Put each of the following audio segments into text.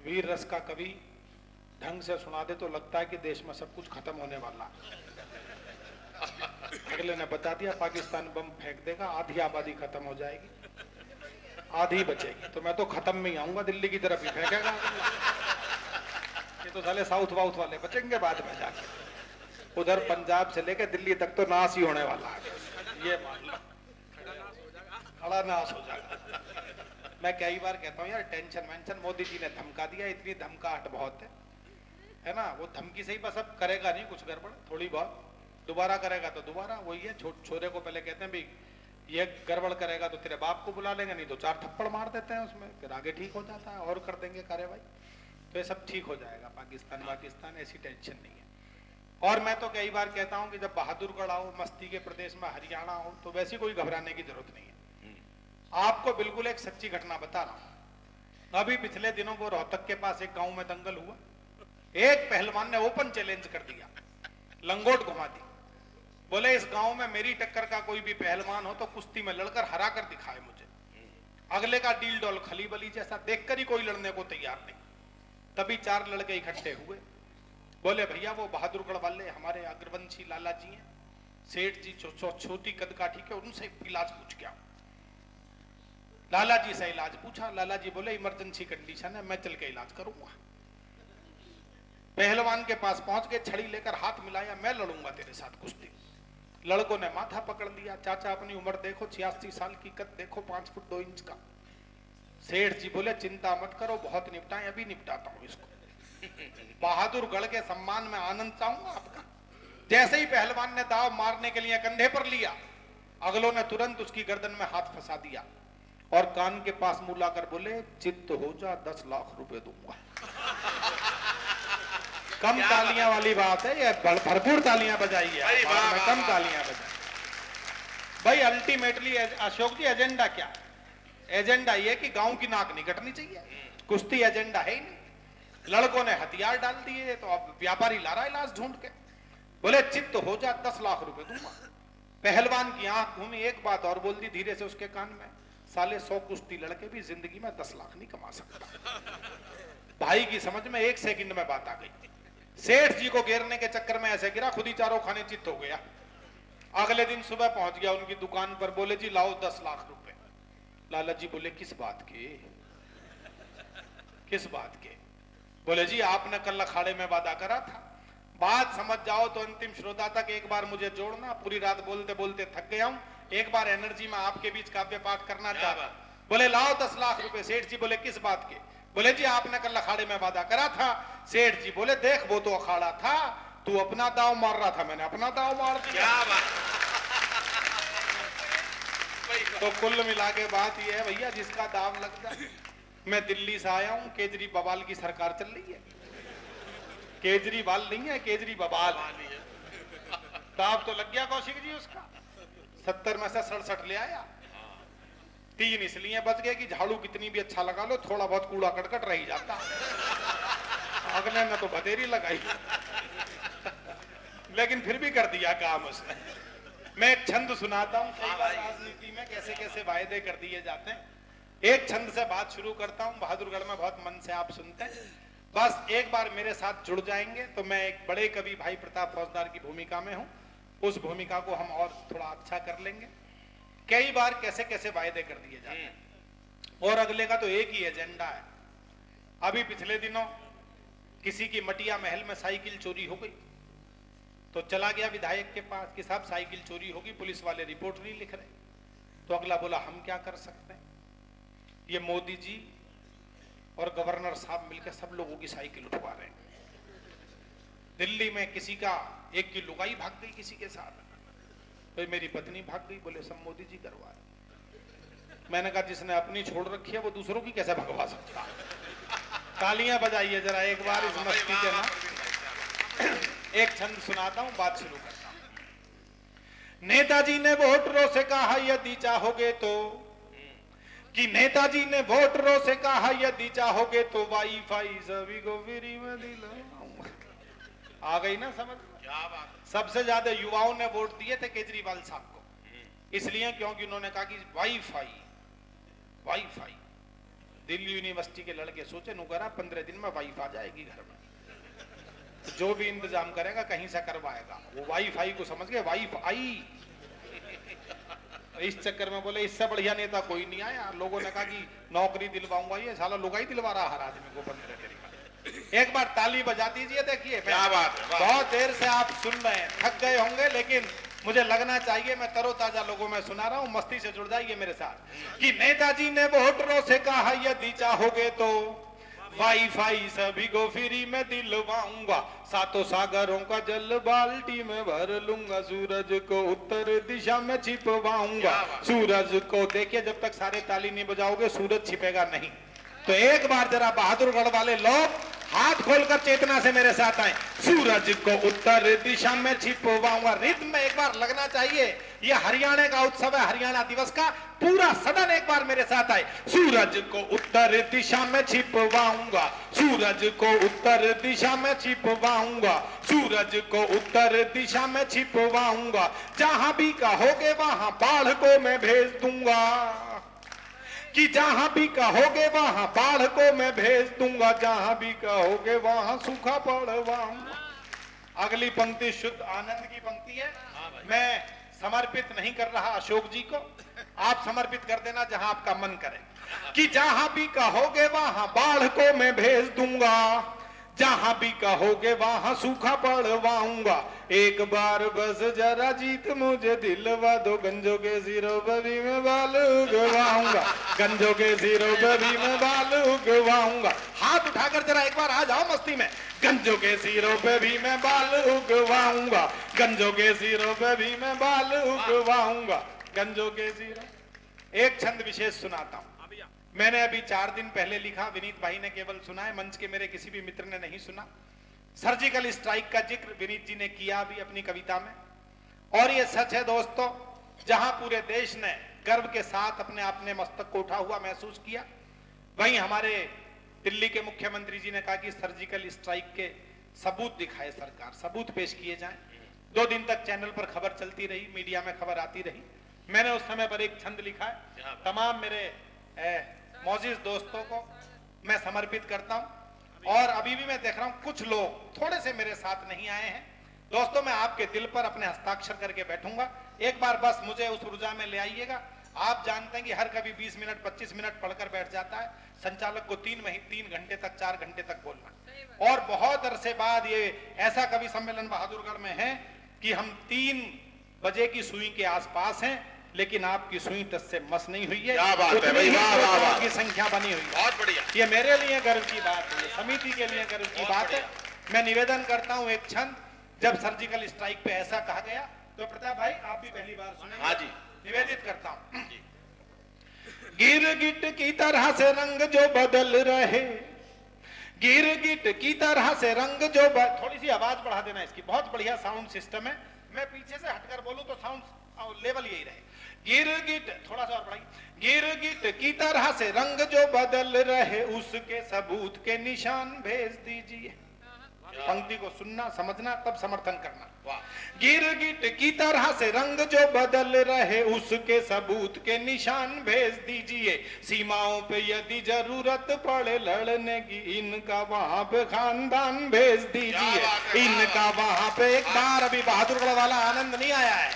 वीर रस का कवि ढंग से सुना दे तो लगता है कि देश में सब कुछ खत्म होने वाला। अगले ने बता दिया पाकिस्तान बम फेंक देगा, आधी आबादी खत्म हो जाएगी, आधी बचेगी। तो मैं तो खत्म में ही आऊंगा, दिल्ली की तरफ ही फेंकेगा। ये तो साले साउथ वाउथ वाले बचेंगे बाद में जाके। उधर पंजाब से लेकर दिल्ली तक तो नाश ही होने वाला है, ये मान लो, खड़ा नाश हो जाएगा। मैं कई बार कहता हूँ यार, टेंशन वेंशन मोदी जी ने धमका दिया, इतनी धमकाहट बहुत है ना। वो धमकी से ही बस अब करेगा नहीं कुछ गड़बड़, थोड़ी बहुत दोबारा करेगा तो दोबारा वही है। छोरे को पहले कहते हैं भी ये गड़बड़ करेगा तो तेरे बाप को बुला लेंगे, नहीं तो 4 थप्पड़ मार देते हैं उसमें, फिर आगे ठीक हो जाता है और कर देंगे कार्रवाई। तो ये सब ठीक हो जाएगा, पाकिस्तान ऐसी टेंशन नहीं है। और मैं तो कई बार कहता हूं कि जब बहादुरगढ़ आओ, मस्ती के प्रदेश में हरियाणा हो, तो वैसी कोई घबराने की जरूरत नहीं है। आपको बिल्कुल एक सच्ची घटना बता रहा हूं। अभी पिछले दिनों वो रोहतक के पास एक गांव में दंगल हुआ। एक पहलवान ने ओपन चैलेंज कर दिया, लंगोट घुमा दी। बोले इस गांव में मेरी टक्कर का कोई भी पहलवान हो तो कुश्ती में लड़कर हरा कर दिखाए मुझे। अगले का डील डॉल खली बली जैसा, देखकर ही कोई लड़ने को तैयार नहीं। तभी 4 लड़के इकट्ठे हुए। बोले भैया वो बहादुरगढ़ वाले हमारे अग्रवंशी लाला जी हैं, सेठ जी छोटी कद काठी के, उनसे इलाज पूछ के आओ। लाला जी से इलाज पूछा। लाला जी बोले इमरजेंसी कंडीशन है, मैं चल के इलाज करूंगा। पहलवान के पास पहुंच के छड़ी लेकर हाथ मिलाया, मैं लड़ूंगा तेरे साथ कुश्ती। लड़कों ने माथा पकड़ लिया। चाचा अपनी उम्र देखो, 86 साल की, कद देखो 5 फुट 2 इंच का। सेठ जी बोले चिंता मत करो, बहुत निपटाएं, अभी निपटाता हूं इसको। बहादुरगढ़ के सम्मान में आनंद चाहूंगा आपका। जैसे ही पहलवान ने दाव मारने के लिए कंधे पर लिया, अगलों ने तुरंत उसकी गर्दन में हाथ फंसा दिया और कान के पास मुंह लाकर बोले चित्त हो जा, 10 लाख रुपए दूंगा। कम तालियां वाली बात है ये, भरपूर तालियां बजाइए, कम तालियां बजाइए भाई। अल्टीमेटली अशोक जी एजेंडा क्या है? एजेंडा ये कि गांव की नाक नहीं कटनी चाहिए, कुश्ती एजेंडा है ही नहीं। लड़कों ने हथियार डाल दिए तो अब व्यापारी ला रहा है इलाज ढूंढ के। बोले चित्त हो जा, 10 लाख रुपए दूंगा। पहलवान की आंख घूमी, एक बात और बोल दी धीरे से उसके कान में, साले 100 कुश्ती लड़के भी जिंदगी में 10 लाख नहीं कमा सकता। भाई की समझ में 1 सेकंड में बात आ गई। सेठ जी को घेरने के चक्कर में ऐसे गिरा, खुद ही चारों खाने चित्त हो गया। अगले दिन सुबह पहुंच गया उनकी दुकान पर। बोले जी लाओ 10 लाख रुपए। लाला जी बोले किस बात के, किस बात के? बोले जी आपने कल अखाड़े में वादा करा था, बात समझ जाओ तो अंतिम श्रोता तक एक बार मुझे जोड़ना। पूरी रात बोलते बोलते थक गया हूं, एक बार एनर्जी में आपके बीच काव्य पाठ करना चाहता। बोले लाओ 10 लाख रुपए। सेठ जी बोले किस बात के? बोले जी आपने कल अखाड़े में वादा करा था। सेठ जी बोले देख वो तो अखाड़ा था, तू अपना दाव मार रहा था, मैंने अपना दाव मार दिया। तो कुल मिला के बात यह है भैया, जिसका दाव लग जाए। मैं दिल्ली से आया हूं, केजरीवाल की सरकार चल रही है। केजरीवाल नहीं है, केजरीवाल। दाव तो लग गया कौशिक जी उसका, 70 में से 67 ले आया। 3 इसलिए बच गए कि झाड़ू कितनी भी अच्छा लगा लो, थोड़ा बहुत कूड़ा कटकट रह जाता। अगले ने तो बतेरी लगाई, लेकिन फिर भी कर दिया काम उसने। मैं एक छंद सुनाता हूं, कई बार राजनीति में कैसे कैसे वायदे कर दिए जाते हैं। एक छंद से बात शुरू करता हूं। बहादुरगढ़ में बहुत मन से आप सुनते हैं, बस एक बार मेरे साथ जुड़ जाएंगे तो मैं एक बड़े कवि भाई प्रताप फौजदार की भूमिका में हूं, उस भूमिका को हम और थोड़ा अच्छा कर लेंगे। कई बार कैसे कैसे वायदे कर दिए जाते हैं और अगले का तो एक ही एजेंडा है। अभी पिछले दिनों किसी की मटिया महल में साइकिल चोरी हो गई, तो चला गया विधायक के पास कि साहब साइकिल चोरी होगी, पुलिस वाले रिपोर्ट नहीं लिख रहे। तो अगला बोला हम क्या कर सकते हैं, ये मोदी जी और गवर्नर साहब मिलकर सब लोगों की साइकिल उठवा रहे हैं। दिल्ली में किसी का एक की लुगाई भाग गई किसी के साथ, तो मेरी पत्नी भाग गई। बोले सब मोदी जी करवा रहे। मैंने कहा जिसने अपनी छोड़ रखी है वो दूसरों की कैसे भगवा सकता। तालियां बजाइए जरा एक बार इस मस्ती के ना। एक छंद सुनाता हूं, बात शुरू करता हूं। नेताजी ने वोटरों से कहा यदि चाहोगे तो, कि नेताजी ने वोटरों से कहा यदि चाहोगे तो वाईफाई सभी को फ्री में दिलाऊंगा। आ गई ना समझ? क्या बात। सबसे ज्यादा युवाओं ने वोट दिए थे केजरीवाल साहब को, इसलिए क्योंकि उन्होंने कहा कि वाईफाई वाईफाई दिल्ली यूनिवर्सिटी के लड़के सोचे नुकरा 15 दिन में वाइफ आ जाएगी घर में, तो जो भी इंतजाम करेगा कहीं से करवाएगा। वो वाईफाई को समझ गए वाइफ आई। इस चक्कर में बोले इससे बढ़िया नेता कोई नहीं आया। लोगों ने कहा कि नौकरी दिलवाऊंगा, ये साला लुगाई दिलवा रहा हर आदमी को 15 दिन का। एक बार ताली बजा दीजिए। देखिए क्या बात है, बहुत देर से आप सुन रहे हैं, थक गए होंगे, लेकिन मुझे लगना चाहिए मैं तरोताजा लोगों में सुना रहा हूं। मस्ती से जुड़ जाइए मेरे साथ कि नेताजी ने वोटरों से कहा यदि चाहोगे तो वाईफाई सभी को फ्री में दिलवाऊंगा, सातों सागरों का जल बाल्टी में भर लूंगा, सूरज को उत्तर दिशा में छिपवाऊंगा। सूरज को देखिए, जब तक सारे ताली नहीं बजाओगे सूरज छिपेगा नहीं। तो एक बार जरा बहादुरगढ़ वाले लोग हाथ खोलकर चेतना से मेरे साथ आए। सूरज को उत्तर दिशा में छिपवाऊंगा। रिद्म में एक बार लगना चाहिए। ये हरियाणा का उत्सव है, हरियाणा दिवस का। पूरा सदन एक बार मेरे साथ आए। सूरज को उत्तर दिशा में छिपवाऊंगा, सूरज को उत्तर दिशा में छिपवाऊंगा, सूरज को उत्तर दिशा में छिपवाऊंगा। जहां भी कहोगे वहां बाढ़ को मैं भेज दूंगा, कि जहां भी कहोगे वहां बाढ़ को मैं भेज दूंगा, जहां भी कहोगे वहां सूखा पड़वाऊंगा। अगली पंक्ति शुद्ध आनंद की पंक्ति है। मैं समर्पित नहीं कर रहा अशोक जी को, आप समर्पित कर देना जहां आपका मन करे। कि जहां भी कहोगे वहां बाढ़ को मैं भेज दूंगा, जहां भी कहोगे वहां सूखा पड़वाऊंगा। एक बार बस जरा जीत मुझे दिलवा दो, गंजों के सिरों पे भी मैं बाल उगवाऊंगा, गंजों के सिरों पे भी मैं बाल उगवाऊंगा। हाथ उठाकर जरा एक बार आ जाओ मस्ती में। गंजों के सिरों पे भी मैं बाल उगवाऊंगा, गंजों के सिरों पे भी मैं बाल उगवाऊंगा, गंजों के सिरों। एक छंद विशेष सुनाता हूं। मैंने अभी 4 दिन पहले लिखा, विनीत भाई ने केवल सुना है, मंच के मेरे किसी भी मित्र ने नहीं सुना। सर्जिकल स्ट्राइक का जिक्र विनीत जी ने किया अभी अपनी कविता में। और ये सच है दोस्तों, जहां पूरे देश ने गर्व के साथ अपने अपने मस्तक को उठा हुआ महसूस किया, वहीं हमारे दिल्ली के मुख्यमंत्री जी ने कहा कि सर्जिकल स्ट्राइक के सबूत दिखाए सरकार, सबूत पेश किए जाएं। 2 दिन तक चैनल पर खबर चलती रही, मीडिया में खबर आती रही। मैंने उस समय पर एक छंद लिखा है, तमाम मेरे मौजूद दोस्तों को मैं समर्पित करता हूं। और अभी भी मैं देख रहा हूं कुछ लोग थोड़े से मेरे साथ नहीं आए हैं। दोस्तों, मैं आपके दिल पर अपने हस्ताक्षर करके बैठूंगा। एक बार बस मुझे उस ऊर्जा में ले आइएगा। आप जानते हैं कि हर कभी 20 मिनट 25 मिनट पढ़कर बैठ जाता है। संचालक को 3 घंटे तक 4 घंटे तक बोलना। और बहुत अरसे बाद ये ऐसा कवि सम्मेलन बहादुरगढ़ में है कि हम 3 बजे की सुई के आसपास हैं, लेकिन आपकी सुई तक से मस नहीं हुई है। क्या बात है भाई, वाह वाह वाह, की संख्या बनी हुई है। बहुत बढ़िया। ये मेरे लिए गर्व की बात है, समिति के लिए गर्व की बात है। मैं निवेदन करता हूं एक छंद, जब सर्जिकल स्ट्राइक पे ऐसा कहा गया तो प्रताप भाई आप भी पहली बार सुने। हाँ जी, निवेदित करता हूं। गिरगिट की तरह से रंग जो बदल रहे, गिरगिट की तरह से रंग जो थोड़ी सी आवाज बढ़ा देना इसकी, बहुत बढ़िया साउंड सिस्टम है। मैं पीछे से हटकर बोलूं तो साउंड लेवल यही रहे। गिरगिट थोड़ा सा और बढ़ाइए। गिरगिट की तरह से रंग जो बदल रहे, उसके सबूत के निशान भेज दीजिए। पंक्ति को सुनना समझना तब समर्थन करना। गिरगिट की तरह से रंग जो बदल रहे, उसके सबूत के निशान भेज दीजिए। सीमाओं पे यदि जरूरत पड़े लड़ने की, इनका वहां पे खानदान भेज दीजिए। इनका वहां पे एक बार अभी बहादुरगढ़ वाला आनंद नहीं आया है।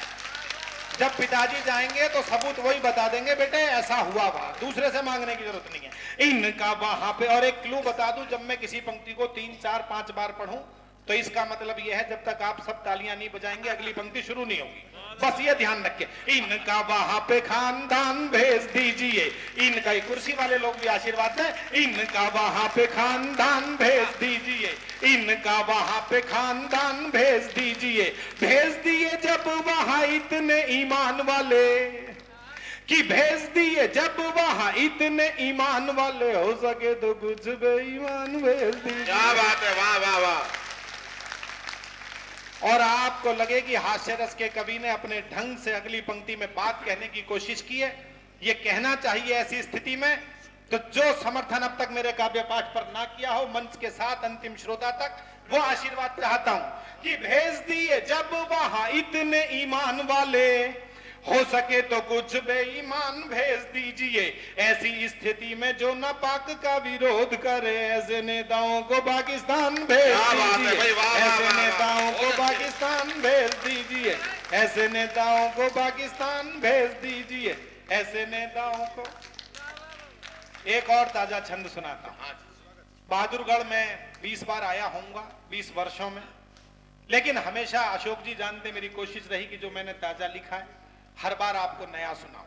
जब पिताजी जाएंगे तो सबूत वही बता देंगे, बेटे ऐसा हुआ वहां, दूसरे से मांगने की जरूरत नहीं है। इनका वहां पे। और एक क्लू बता दूं, जब मैं किसी पंक्ति को 3, 4, 5 बार पढ़ूं तो इसका मतलब यह है जब तक आप सब तालियां नहीं बजाएंगे अगली पंक्ति शुरू नहीं होगी। बस ये ध्यान रखिए। इनका वहां पे खानदान भेज दीजिए। इनका, कुर्सी वाले लोग भी आशीर्वाद दें। इनका वहां पे खानदान भेज दीजिए। इनका वहां पे खानदान भेज दीजिए। भेज दिए जब वहां इतने ईमान वाले, कि भेज दिए जब वहां इतने ईमान वाले, हो सके तो कुछ बेईमान भेज दीजिए। क्या बात है, वाह वाह वाह। और आपको लगे कि हास्य रस के कवि ने अपने ढंग से अगली पंक्ति में बात कहने की कोशिश की है, ये कहना चाहिए ऐसी स्थिति में। तो जो समर्थन अब तक मेरे काव्य पाठ पर ना किया हो, मंच के साथ अंतिम श्रोता तक वो आशीर्वाद चाहता हूं कि भेज दिए जब वहां इतने ईमान वाले, हो सके तो कुछ बेईमान भेज दीजिए, ऐसी स्थिति में जो नापाक का विरोध करे, ऐसे नेताओं को पाकिस्तान भेज क्या बात है दीजिए, भाई, वाह, वाह, ऐसे वाह, वाह। नेताओं को पाकिस्तान भेज दीजिए, ऐसे नेताओं को पाकिस्तान भेज दीजिए, ऐसे नेताओं को। एक और ताजा छंद सुनाता हूं। बहादुरगढ़ में 20 बार आया होऊंगा 20 वर्षों में, लेकिन हमेशा अशोक जी जानते मेरी कोशिश रही कि जो मैंने ताजा लिखा है हर बार आपको नया सुनाऊं।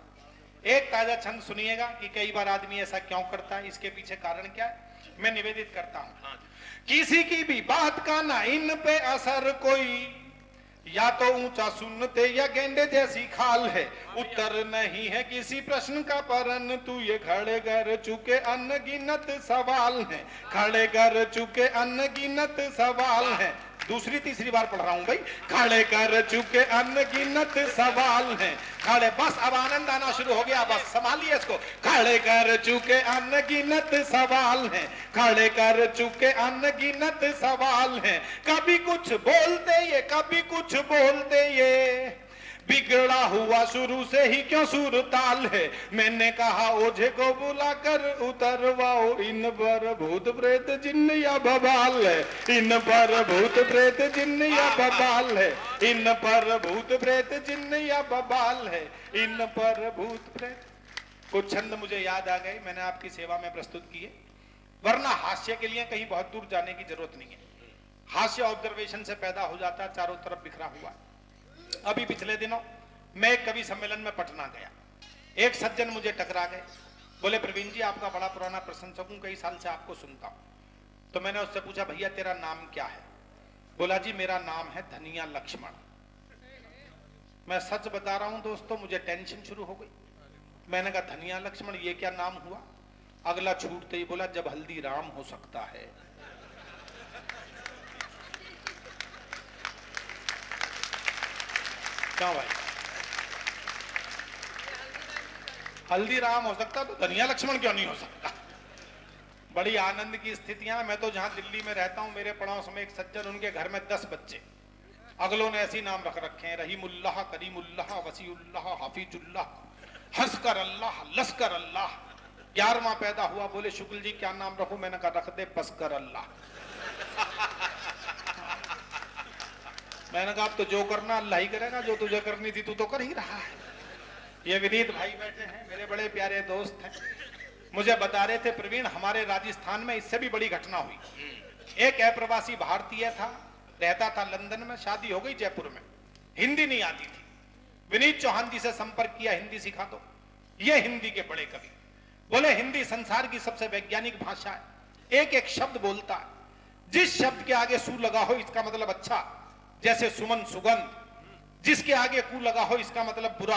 एक ताजा छंद सुनिएगा कि कई बार आदमी ऐसा क्यों करता है, इसके पीछे कारण क्या है, मैं निवेदित करता हूं। किसी की भी बात का ना इन पे असर कोई, या तो ऊंचा सुनते या गेंडे जैसी खाल है, उत्तर नहीं है किसी प्रश्न का परंतु ये खड़े कर चुके अनगिनत सवाल हैं, खड़े कर चुके अनगिनत सवाल हैं। दूसरी तीसरी बार पढ़ रहा हूं भाई, खड़े कर चुके अनगिनत सवाल हैं, खड़े। बस अब आनंद आना शुरू हो गया, बस संभालिए इसको। खड़े कर चुके अनगिनत सवाल हैं, खड़े कर चुके अनगिनत सवाल हैं, कभी कुछ बोलते ये कभी कुछ बोलते ये, बिगड़ा हुआ शुरू से ही क्यों सुर ताल है। मैंने कहा ओझे को बुलाकर उतरवाओ, इन पर भूत प्रेत जिन्न या बवाल है, इन पर भूत प्रेत जिन्न या बवाल है, इन पर भूत प्रेत जिन्न या बवाल है, इन पर भूत प्रेत। कुछ छंद मुझे याद आ गए, मैंने आपकी सेवा में प्रस्तुत किए, वरना हास्य के लिए कहीं बहुत दूर जाने की जरूरत नहीं है। हास्य ऑब्जर्वेशन से पैदा हो जाता है, चारों तरफ बिखरा हुआ। अभी पिछले दिनों मैं एक कवि सम्मेलन में पटना गया, एक सज्जन मुझे टकरा गए, बोले प्रवीण जी आपका बड़ा पुराना प्रशंसक हूं, कई साल से आपको सुनता हूं। तो मैंने उससे पूछा भैया तेरा नाम क्या है? बोला जी मेरा नाम है धनिया लक्ष्मण। मैं सच बता रहा हूं दोस्तों, मुझे टेंशन शुरू हो गई। मैंने कहा धनिया लक्ष्मण ये क्या नाम हुआ? अगला छूटते ही बोला जब हल्दी राम हो सकता है। क्यों भाई, हल्दीराम हो सकता तो धनिया लक्ष्मण क्यों नहीं हो सकता? बड़ी आनंद की स्थितियां। मैं तो जहां दिल्ली में रहता हूं, मेरे पड़ोस में एक सज्जन, उनके घर में 10 बच्चे, अगलों ने ऐसे नाम रख रखे हैं, रहीमुल्लाह, करीमुल्लाह, वसीउल्लाह, हाफिजुल्लाह, हंसकर अल्लाह, लश्कर अल्लाह। 11वां पैदा हुआ, बोले शुक्ल जी क्या नाम रखूं? मैंने कहा रख दे पसकर अल्लाह। मैंने कहा अब तो जो करना अल्लाह ही करेगा, जो तुझे करनी थी तू तो कर ही रहा है। ये विनीत भाई बैठे हैं, मेरे बड़े प्यारे दोस्त हैं, मुझे बता रहे थे प्रवीण हमारे राजस्थान में इससे भी बड़ी घटना हुई। एक अप्रवासी भारतीय था, रहता था लंदन में, शादी हो गई जयपुर में, हिंदी नहीं आती थी। विनीत चौहान जी से संपर्क किया, हिंदी सिखा दो। ये हिंदी के बड़े कवि, बोले हिंदी संसार की सबसे वैज्ञानिक भाषा है, एक एक शब्द बोलता है, जिस शब्द के आगे सू लगा हो इसका मतलब अच्छा, जैसे सुमन सुगंध, जिसके आगे कू लगा हो इसका मतलब बुरा,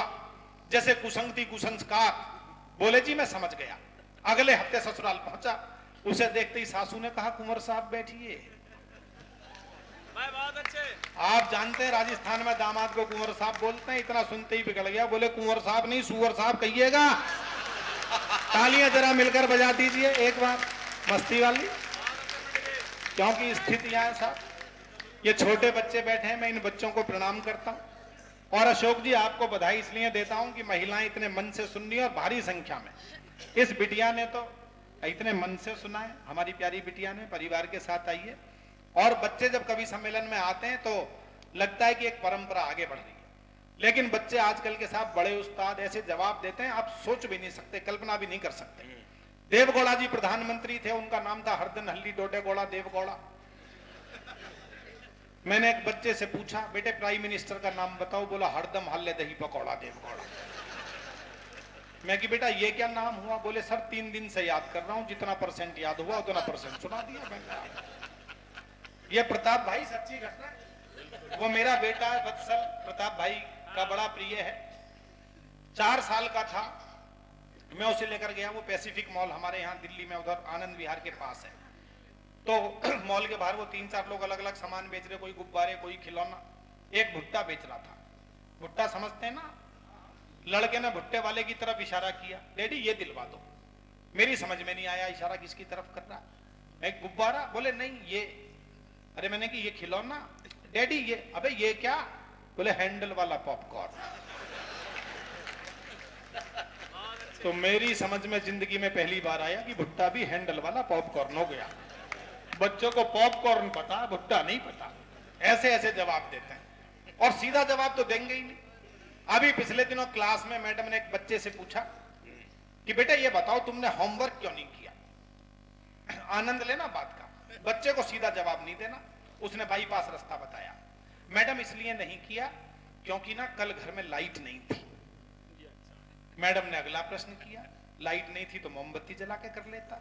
जैसे कुसंगति कुसंस्कार। बोले जी मैं समझ गया। अगले हफ्ते ससुराल पहुंचा, उसे देखते ही सासू ने कहा कुंवर साहब बैठिए। बहुत अच्छे। आप जानते हैं राजस्थान में दामाद को कुंवर साहब बोलते हैं, इतना सुनते ही बिगड़ गया, बोले कुंवर साहब नहीं सुअर साहब कहिएगा। तालियां जरा मिलकर बजा दीजिए एक बार मस्ती वाली, क्योंकि स्थितियां हैं साहब। ये छोटे बच्चे बैठे हैं, मैं इन बच्चों को प्रणाम करता हूं। और अशोक जी आपको बधाई इसलिए देता हूं कि महिलाएं इतने मन से सुन रही और भारी संख्या में। इस बिटिया ने तो इतने मन से सुना है, हमारी प्यारी बिटिया ने। परिवार के साथ आइए। और बच्चे जब कवि सम्मेलन में आते हैं तो लगता है कि एक परंपरा आगे बढ़ रही है, लेकिन बच्चे आजकल के साथ बड़े उस्ताद ऐसे जवाब देते हैं आप सोच भी नहीं सकते, कल्पना भी नहीं कर सकते। देवगौड़ा जी प्रधानमंत्री थे, उनका नाम था हरदन हल्ली डोडेगौड़ा देवगौड़ा। मैंने एक बच्चे से पूछा बेटे प्राइम मिनिस्टर का नाम बताओ, बोला हरदम हल्ले दही पकौड़ा देवगौड़ा। मैं कि बेटा ये क्या नाम हुआ? बोले सर 3 दिन से याद कर रहा हूं, जितना परसेंट याद हुआ उतना परसेंट सुना दिया मैंने। ये प्रताप भाई सच्ची घटना, वो मेरा बेटा है वत्सल, प्रताप भाई का बड़ा प्रिय है। 4 साल का था, मैं उसे लेकर गया, वो पैसिफिक मॉल हमारे यहाँ दिल्ली में उधर आनंद विहार के पास है। तो मॉल के बाहर वो 3-4 लोग अलग अलग सामान बेच रहे, कोई गुब्बारे कोई खिलौना। एक भुट्टा बेच रहा था, भुट्टा समझते हैं ना। लड़के ने भुट्टे वाले की तरफ इशारा किया, डैडी ये दिलवा दो। मेरी समझ में नहीं आया इशारा किसकी तरफ कर रहा। मैं गुब्बारा, बोले नहीं ये। अरे मैंने कि ये खिलौना, डैडी ये। अबे ये क्या? बोले हैंडल वाला पॉपकॉर्न। तो मेरी समझ में जिंदगी में पहली बार आया कि भुट्टा भी हैंडल वाला पॉपकॉर्न हो गया। बच्चों को पॉपकॉर्न पता, भुट्टा नहीं पता। ऐसे ऐसे जवाब देते हैं और सीधा जवाब तो देंगे ही नहीं। अभी पिछले दिनों क्लास में मैडम ने एक बच्चे से पूछा कि बेटा ये बताओ तुमने होमवर्क क्यों नहीं किया। आनंद लेना बात का, बच्चे को सीधा जवाब नहीं देना। उसने बाईपास रास्ता बताया। मैडम इसलिए नहीं किया क्योंकि ना कल घर में लाइट नहीं थी। मैडम ने अगला प्रश्न किया, लाइट नहीं थी तो मोमबत्ती जला के कर लेता।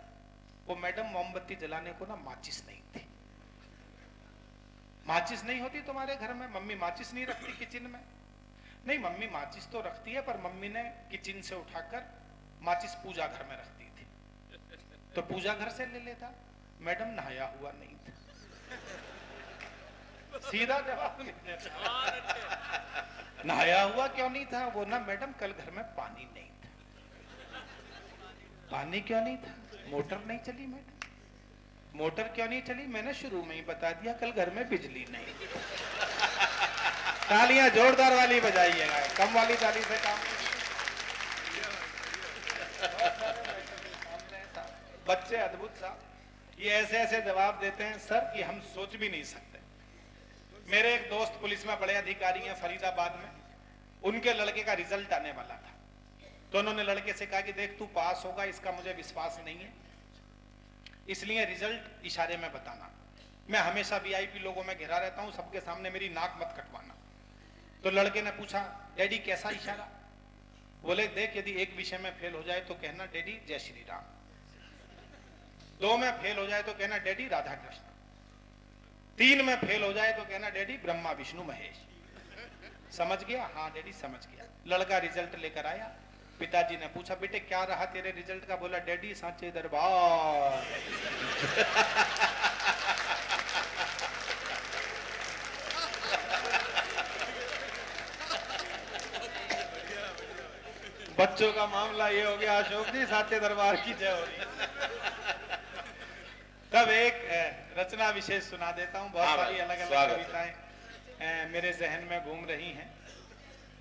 वो मैडम मोमबत्ती जलाने को ना माचिस नहीं थी। माचिस नहीं होती तुम्हारे घर में? मम्मी माचिस नहीं रखती किचन में? नहीं, मम्मी माचिस तो रखती है, पर मम्मी ने किचन से उठाकर माचिस पूजा घर में रखती थी, तो पूजा घर से ले लेता। मैडम नहाया हुआ नहीं था। सीधा जवाब नहीं देता। नहाया हुआ क्यों नहीं था? वो ना मैडम कल घर में पानी नहीं था। पानी क्यों नहीं था? मोटर नहीं चली मैडम। मोटर क्यों नहीं चली? मैंने शुरू में ही बता दिया, कल घर में बिजली नहीं। तालियां जोरदार वाली बजाइएगा, कम वाली ताली से काम। बच्चे अद्भुत सा ये ऐसे ऐसे जवाब देते हैं सर कि हम सोच भी नहीं सकते। मेरे एक दोस्त पुलिस में बड़े अधिकारी हैं फरीदाबाद में, उनके लड़के का रिजल्ट आने वाला था। तो उन्होंने लड़के से कहा कि देख तू पास होगा इसका मुझे विश्वास नहीं है, इसलिए रिजल्ट इशारे में बताना। मैं हमेशा वीआईपी लोगों में घिरा रहता हूं, सबके सामने मेरी नाक मत कटवाना। तो लड़के ने पूछा डैडी कैसा इशारा? बोले देख यदि एक विषय में फेल हो जाए तो कहना डैडी जय श्री राम, 2 में फेल हो जाए तो कहना डैडी राधा कृष्ण, 3 में फेल हो जाए तो कहना डैडी ब्रह्मा विष्णु महेश। समझ गया? हाँ डैडी समझ गया। लड़का रिजल्ट लेकर आया, पिताजी ने पूछा बेटे क्या रहा तेरे रिजल्ट का? बोला डैडी सांचे दरबार। बच्चों का मामला ये हो गया अशोक जी, सांचे दरबार की जय हो रही। तब एक रचना विशेष सुना देता हूं। बहुत सारी अलग अलग कविताएं मेरे जहन में घूम रही हैं,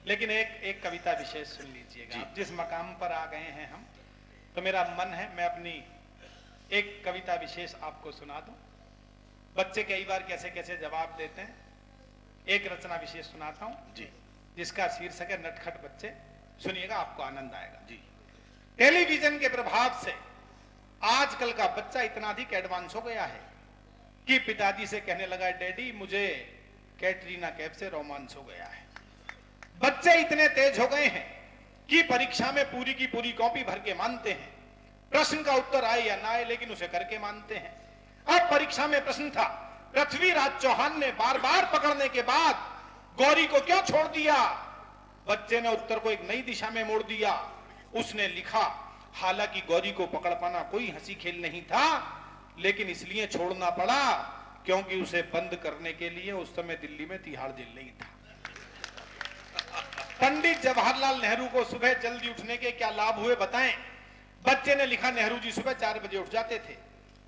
लेकिन एक कविता विशेष सुन लीजिएगा। जिस मकाम पर आ गए हैं हम, तो मेरा मन है मैं अपनी एक कविता विशेष आपको सुना दूं। बच्चे कई बार कैसे कैसे जवाब देते हैं। एक रचना विशेष सुनाता हूं जी, जिसका शीर्षक है नटखट बच्चे। सुनिएगा, आपको आनंद आएगा जी। टेलीविजन के प्रभाव से आजकल का बच्चा इतना अधिक एडवांस हो गया है कि पिताजी से कहने लगा डैडी मुझे कैटरीना कैफ से रोमांस हो गया है। बच्चे इतने तेज हो गए हैं कि परीक्षा में पूरी की पूरी कॉपी भर के मानते हैं, प्रश्न का उत्तर आए या ना आए लेकिन उसे करके मानते हैं। अब परीक्षा में प्रश्न था पृथ्वीराज चौहान ने बार बार पकड़ने के बाद गौरी को क्यों छोड़ दिया? बच्चे ने उत्तर को एक नई दिशा में मोड़ दिया। उसने लिखा हालांकि गौरी को पकड़ पाना कोई हंसी खेल नहीं था, लेकिन इसलिए छोड़ना पड़ा क्योंकि उसे बंद करने के लिए उस समय दिल्ली में तिहाड़ जेल नहीं था। पंडित जवाहरलाल नेहरू को सुबह जल्दी उठने के क्या लाभ हुए बताएं? बच्चे ने लिखा नेहरू जी सुबह 4 बजे उठ जाते थे,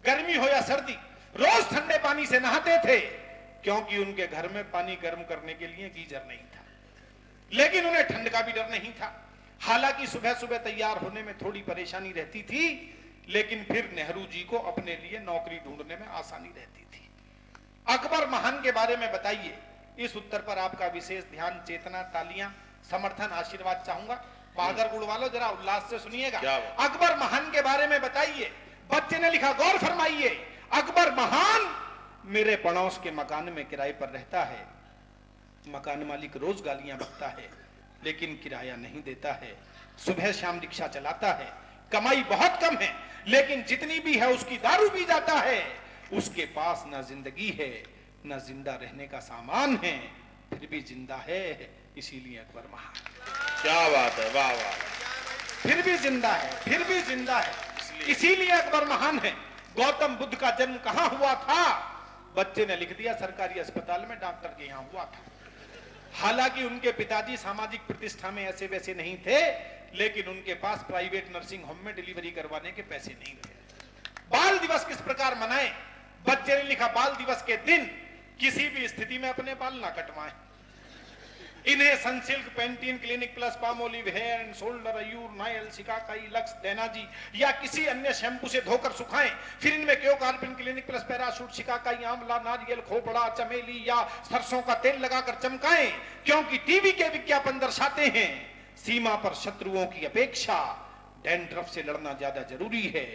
गर्मी हो या सर्दी रोज ठंडे पानी से नहाते थे क्योंकि उनके घर में पानी गर्म करने के लिए गीजर नहीं था। लेकिन उन्हें ठंड का भी डर नहीं था। हालांकि सुबह सुबह तैयार होने में थोड़ी परेशानी रहती थी, लेकिन फिर नेहरू जी को अपने लिए नौकरी ढूंढने में आसानी रहती थी। अकबर महान के बारे में बताइए। इस उत्तर पर आपका विशेष ध्यान, चेतना, तालियां, समर्थन, आशीर्वाद चाहूंगा। बागर गुड़ वालों जरा उल्लास से सुनिएगा। अकबर महान के बारे में बताइए। बच्चे ने लिखा गौर फरमाइए, अकबर महान मेरे पड़ोस के मकान में किराए पर रहता है। मकान मालिक रोज गालियां बकता है लेकिन किराया नहीं देता है। सुबह शाम रिक्शा चलाता है, कमाई बहुत कम है लेकिन जितनी भी है उसकी दारू पी जाता है। उसके पास न जिंदगी है न जिंदा रहने का सामान है, फिर भी जिंदा है, इसीलिए अकबर महान। क्या बात है, वाह वाह। फिर भी जिंदा है, फिर भी जिंदा है, इसीलिए अकबर महान है। गौतम बुद्ध का जन्म कहां हुआ था? बच्चे ने लिख दिया सरकारी अस्पताल में, डॉक्टर के यहां हुआ था। हालांकि उनके पिताजी सामाजिक प्रतिष्ठा में ऐसे वैसे नहीं थे, लेकिन उनके पास प्राइवेट नर्सिंग होम में डिलीवरी करवाने के पैसे नहीं थे। बाल दिवस किस प्रकार मनाएं? बच्चे ने लिखा बाल दिवस के दिन किसी भी स्थिति में अपने बाल ना कटवाएं। इन्हें Sunsilk, Pantene, Clinic Plus, Palmolive, hair and shoulders, Ayur, Nyle, shikakai, Lux, डेनाजी या किसी अन्य शैम्पू से धोकर सुखाएं। फिर इनमें क्यो कार्बिन, क्लिनिक प्लस, पैराशूट, शिकाकाई, आंवला, नारियल, खोपड़ा, चमेली या सरसों का तेल लगाकर चमकाएं, क्योंकि टीवी के विज्ञापन दर्शाते हैं सीमा पर शत्रुओं की अपेक्षा डैंड्रफ से लड़ना ज्यादा जरूरी है।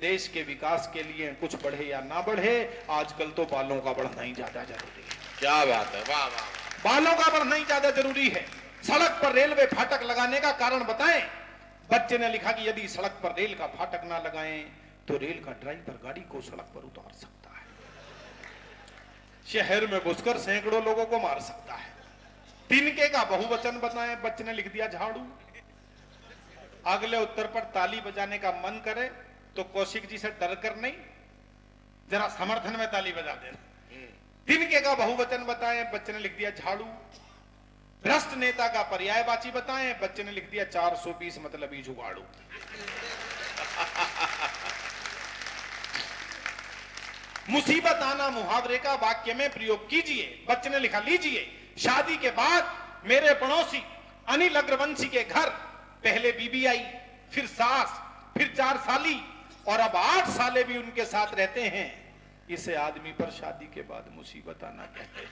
देश के विकास के लिए कुछ बढ़े या ना बढ़े, आजकल तो बालों का बढ़ना ही ज्यादा जरूरी है। क्या बात है, वाह वाह। बालों का बढ़ना ही ज्यादा जरूरी है। सड़क पर रेलवे फाटक लगाने का कारण बताएं। बच्चे ने लिखा कि यदि सड़क पर रेल का फाटक ना लगाएं तो रेल का ड्राइवर गाड़ी को सड़क पर उतार सकता है, शहर में घुसकर सैकड़ों लोगों को मार सकता है। तिनके का बहुवचन बताएं। बच्चे ने लिख दिया झाड़ू। अगले उत्तर पर ताली बजाने का मन करे तो कौशिक जी से डर कर नहीं, जरा समर्थन में ताली बजा देना। तिनके का बहुवचन बताएं। बच्चे ने लिख दिया झाड़ू। भ्रष्ट नेता का पर्यायवाची बताएं। बच्चे ने लिख दिया 420 मतलब ही जुगाड़ू। मुसीबत आना मुहावरे का वाक्य में प्रयोग कीजिए। बच्चे ने लिखा लीजिए, शादी के बाद मेरे पड़ोसी अनिल अग्रवंशी के घर पहले बीबी आई, फिर सास, फिर 4 साली और अब 8 साले भी उनके साथ रहते हैं। इसे आदमी पर शादी के बाद मुसीबत आना कहते हैं।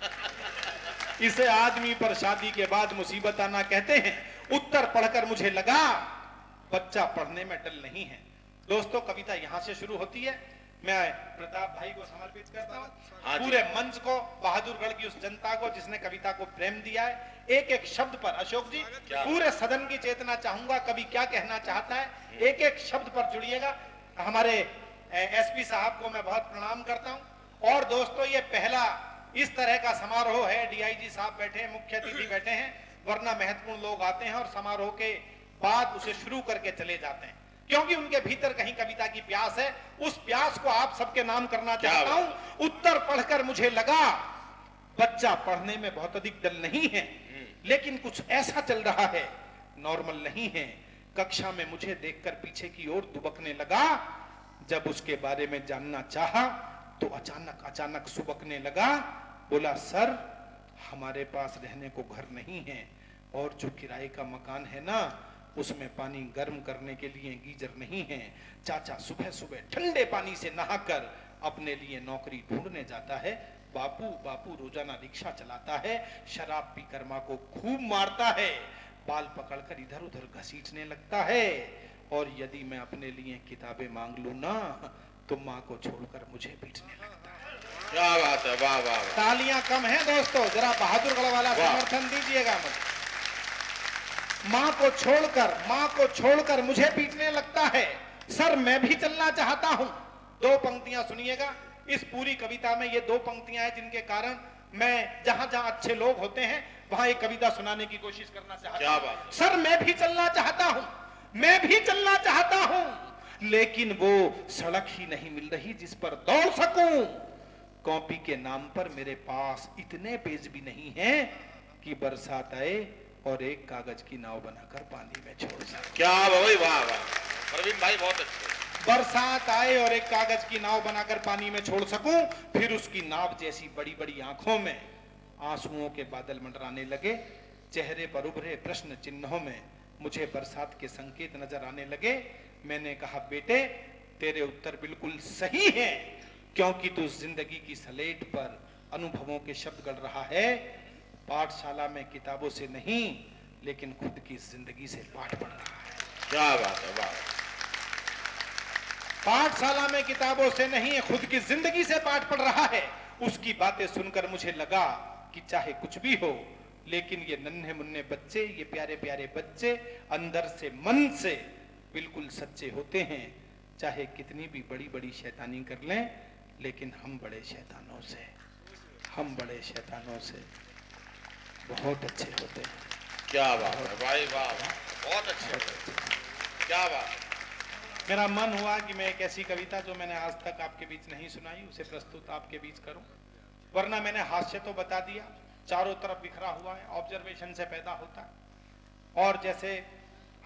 इसे आदमी पर शादी के बाद मुसीबत आना कहते हैं। उत्तर पढ़कर मुझे लगा बच्चा पढ़ने में डल नहीं है। दोस्तों, कविता यहां से शुरू होती है। मैं प्रताप भाई को समर्पित करता हूं, पूरे मंच को, बहादुरगढ़ की उस जनता को जिसने कविता को प्रेम दिया है। एक एक शब्द पर अशोक जी, पूरे सदन की चेतना चाहूंगा, कवि क्या कहना चाहता है, एक एक शब्द पर जुड़िएगा। हमारे एसपी साहब को मैं बहुत प्रणाम करता हूं। और दोस्तों, ये पहला इस तरह का समारोह है। डीआईजी साहब बैठे हैं, मुख्य अतिथि बैठे हैं, वरना महत्वपूर्ण लोग आते हैं और समारोह के बाद उसे शुरू करके चले जाते हैं, क्योंकि उनके भीतर कहीं कविता की प्यास है। उस प्यास को आप सबके नाम करना चाहता हूं। उत्तर पढ़कर मुझे लगा बच्चा पढ़ने में बहुत अधिक डल नहीं है, लेकिन कुछ ऐसा चल रहा है नॉर्मल नहीं है। कक्षा में मुझे देखकर पीछे की ओर दुबकने लगा। जब उसके बारे में जानना चाहा तो अचानक सुबकने लगा। बोला, सर हमारे पास रहने को घर नहीं है और जो किराए का मकान है ना, उसमें पानी गर्म करने के लिए गीजर नहीं है। चाचा सुबह सुबह ठंडे पानी से नहाकर अपने लिए नौकरी ढूंढने जाता है। बापू रोजाना रिक्शा चलाता है, शराब पीकर माँ को खूब मारता है, बाल पकड़कर इधर उधर घसीटने लगता है, और यदि मैं अपने लिए किताबें मांग लूं ना तो माँ को छोड़कर मुझे पीटने लगता है। क्या बात है, वाह वाह। तालियां कम है दोस्तों, जरा बहादुरगढ़ वाला समर्थन दीजिएगा मुझे। माँ को छोड़कर मुझे पीटने लगता है। सर मैं भी चलना चाहता हूं। 2 पंक्तियां सुनिएगा। इस पूरी कविता में ये 2 पंक्तियां हैं जिनके कारण मैं जहां जहां अच्छे लोग होते हैं वहां एक कविता सुनाने की कोशिश करना चाहता हूं। सर मैं भी चलना चाहता हूं, लेकिन वो सड़क ही नहीं मिल रही जिस पर दौड़ सकूं। कॉपी के नाम पर मेरे पास इतने पेज भी नहीं हैं कि बरसात आए और एक कागज की नाव बनाकर पानी में छोड़ सकूं। क्या भाई, वाह वाह, प्रवीण भाई बहुत अच्छे। बरसात आए और एक कागज की नाव बनाकर पानी में छोड़ सकूं, फिर उसकी नाव जैसी बड़ी बड़ी आंखों में आंसुओं के बादल मंडराने लगे। चेहरे पर उभरे प्रश्न चिन्हों में मुझे बरसात के संकेत नजर आने लगे। मैंने कहा, बेटे तेरे उत्तर बिल्कुल सही हैं, क्योंकि तू जिंदगी की सलेट पर अनुभवों के शब्द गढ़ रहा है। पाठशाला में किताबों से नहीं, लेकिन खुद की जिंदगी से पाठ पढ़ रहा है। क्या बात है, वाह। पाठशाला में किताबों से नहीं, खुद की जिंदगी से पाठ पढ़ रहा है। उसकी बातें सुनकर मुझे लगा कि चाहे कुछ भी हो, लेकिन ये नन्हे मुन्ने बच्चे, ये प्यारे प्यारे बच्चे अंदर से, मन से बिल्कुल सच्चे होते हैं। चाहे कितनी भी बड़ी बड़ी शैतानी कर लें, लेकिन हम बड़े शैतानों से बहुत अच्छे होते हैं। क्या बात है भाई, वाह वाह, बहुत अच्छे, क्या बात। मेरा मन हुआ कि मैं एक ऐसी कविता जो मैंने आज तक आपके बीच नहीं सुनाई उसे प्रस्तुत आपके बीच करूं। वरना मैंने हास्य तो बता दिया, चारों तरफ बिखरा हुआ है, ऑब्जर्वेशन से पैदा होता है। और जैसे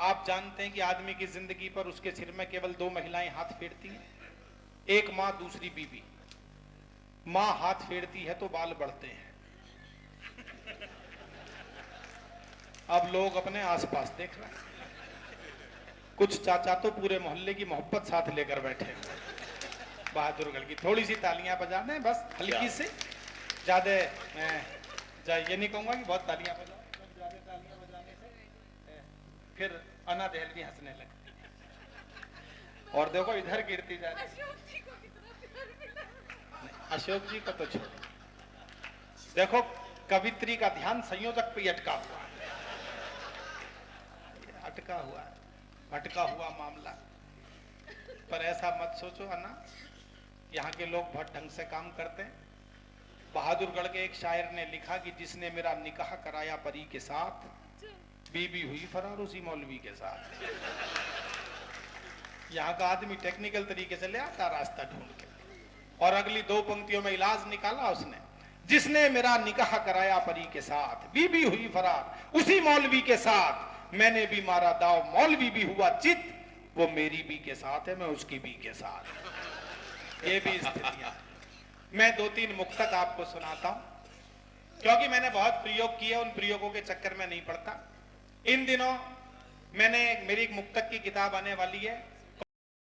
आप जानते हैं कि आदमी की जिंदगी पर उसके सिर में केवल 2 महिलाएं हाथ फेरती हैं, एक माँ, दूसरी बीवी। माँ हाथ फेरती है तो बाल बढ़ते हैं, अब लोग अपने आसपास देख रहे हैं। कुछ चाचा तो पूरे मोहल्ले की मोहब्बत साथ लेकर बैठे हैं। बहादुरगढ़ की थोड़ी सी तालियां बजा दें बस, हल्की से, ज्यादा मैं ये नहीं कहूंगा कि बहुत तालियां बजाओ, ज्यादा तालियां बजाने से फिर अना दहल भी हंसने लगती है। और देखो इधर गिरती जा रही है। अशोक जी को तो छोड़ो, देखो कवित्री का ध्यान संयोजक पे अटका हुआ है, अटका हुआ है, भटका हुआ मामला। पर ऐसा मत सोचो अन्ना, यहाँ के लोग बहुत ढंग से काम करते हैं। बहादुरगढ़ के एक शायर ने लिखा कि जिसने मेरा निकाह कराया परी के साथ, बीबी हुई फरार उसी मौलवी के साथ। यहाँ का आदमी टेक्निकल तरीके से ले आता रास्ता ढूंढ के, और अगली दो पंक्तियों में इलाज निकाला उसने, जिसने मेरा निकाह कराया परी के साथ, बीबी हुई फरार उसी मौलवी के साथ, मैंने भी मारा दाव मौलवी भी हुआ चित, वो मेरी भी के साथ है मैं उसकी भी के साथ। ये भी स्थितियां। मैं दो तीन मुक्तक आपको सुनाता हूं, क्योंकि मैंने बहुत प्रयोग किए, उन प्रयोगों के चक्कर में नहीं पड़ता। इन दिनों मेरी एक मुक्तक की किताब आने वाली है,